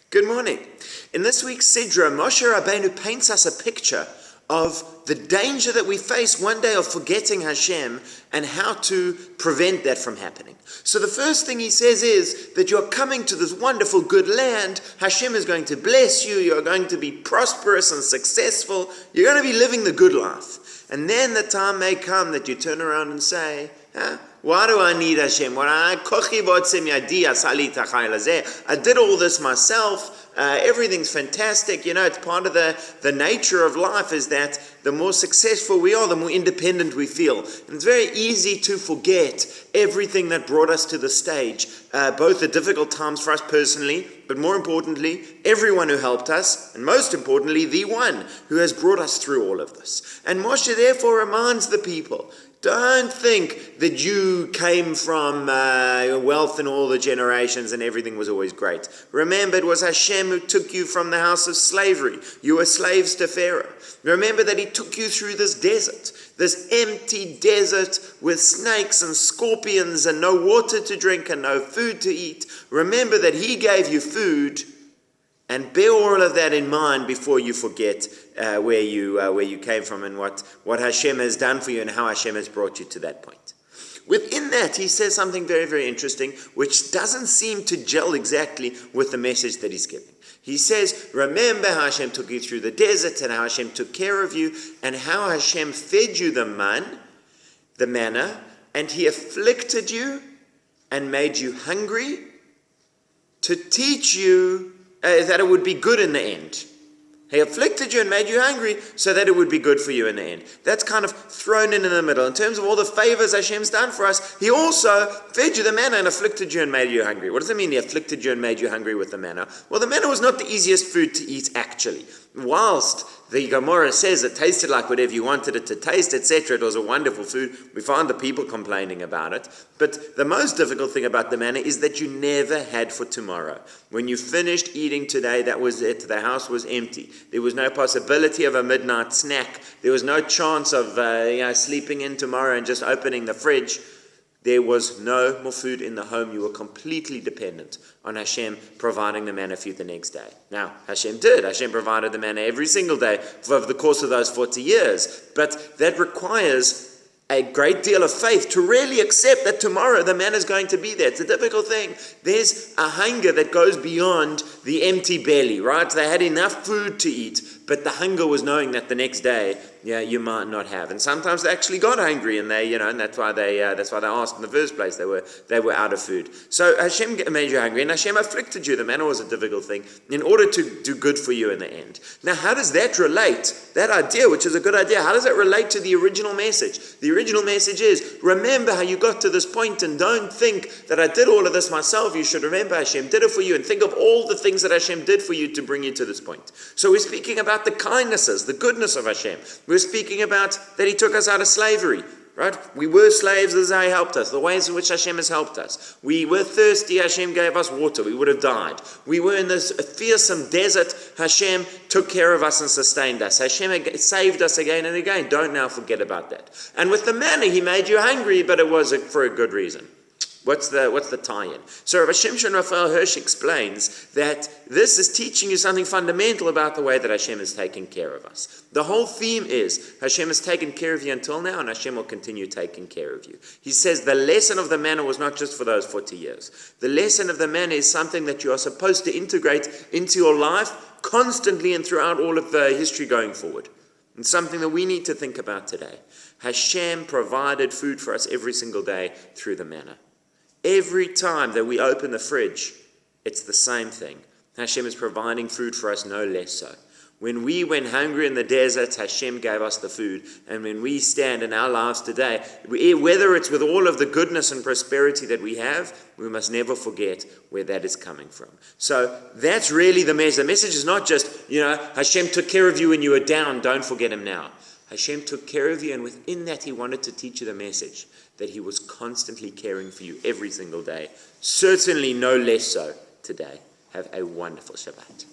Good morning. In this week's Sidra, Moshe Rabbeinu paints us a picture of the danger that we face one day of forgetting Hashem and how to prevent that from happening. So the first thing he says is that you're coming to this wonderful good land. Hashem is going to bless you. You're going to be prosperous and successful. You're going to be living the good life. And then the time may come that you turn around and say, why do I need Hashem? I did all this myself. Everything's fantastic. It's part of the nature of life is that the more successful we are, the more independent we feel. And it's very easy to forget everything that brought us to the stage, both the difficult times for us personally, but more importantly, everyone who helped us, and most importantly, the one who has brought us through all of this. And Moshe therefore reminds the people, don't think that you came from wealth in all the generations and everything was always great. Remember, it was Hashem who took you from the house of slavery. You were slaves to Pharaoh. Remember that he took you through this desert, this empty desert with snakes and scorpions and no water to drink and no food to eat. Remember that he gave you food, and bear all of that in mind before you forget where you came from and what Hashem has done for you and how Hashem has brought you to that point. Within that, he says something very, very interesting, which doesn't seem to gel exactly with the message that he's giving. He says, remember how Hashem took you through the desert and how Hashem took care of you and how Hashem fed you the manna, and he afflicted you and made you hungry to teach you that it would be good in the end. He afflicted you and made you hungry so that it would be good for you in the end. That's kind of thrown in the middle. In terms of all the favors Hashem's done for us, he also fed you the manna and afflicted you and made you hungry. What does it mean he afflicted you and made you hungry with the manna? Well, the manna was not the easiest food to eat actually. Whilst the Gemara says it tasted like whatever you wanted it to taste, etc. It was a wonderful food. We found the people complaining about it. But the most difficult thing about the manna is that you never had for tomorrow. When you finished eating today, that was it. The house was empty. There was no possibility of a midnight snack. There was no chance of sleeping in tomorrow and just opening the fridge. There was no more food in the home. You were completely dependent on Hashem providing the manna for you the next day. Now, Hashem did. Hashem provided the manna every single day over the course of those 40 years. But that requires a great deal of faith to really accept that tomorrow the manna is going to be there. It's a difficult thing. There's a hunger that goes beyond the empty belly, right? They had enough food to eat, but the hunger was knowing that the next day, you might not have. And sometimes they actually got hungry, and and that's why they asked in the first place. They were out of food. So Hashem made you hungry, and Hashem afflicted you. The manna was a difficult thing in order to do good for you in the end. Now, how does that relate? That idea, which is a good idea, how does that relate to the original message? The original message is, remember how you got to this point, and don't think that I did all of this myself. You should remember Hashem did it for you, and think of all the things that Hashem did for you to bring you to this point. So we're speaking about the kindnesses, the goodness of Hashem. We're speaking about that he took us out of slavery, right? We were slaves, this is how he helped us, the ways in which Hashem has helped us. We were thirsty, Hashem gave us water, we would have died. We were in this fearsome desert, Hashem took care of us and sustained us. Hashem saved us again and again. Don't now forget about that. And with the manna, he made you hungry, but it was for a good reason. What's the tie-in? So Rabbi Shimshon Raphael Hirsch explains that this is teaching you something fundamental about the way that Hashem is taking care of us. The whole theme is Hashem has taken care of you until now, and Hashem will continue taking care of you. He says the lesson of the manna was not just for those 40 years. The lesson of the manna is something that you are supposed to integrate into your life constantly and throughout all of the history going forward. And something that we need to think about today. Hashem provided food for us every single day through the manna. Every time that we open the fridge, it's the same thing. Hashem is providing food for us, no less so. When we went hungry in the desert, Hashem gave us the food. And when we stand in our lives today, whether it's with all of the goodness and prosperity that we have, we must never forget where that is coming from. So that's really the message. The message is not just, Hashem took care of you when you were down, don't forget him now. Hashem took care of you, and within that he wanted to teach you the message that he was constantly caring for you every single day. Certainly no less so today. Have a wonderful Shabbat.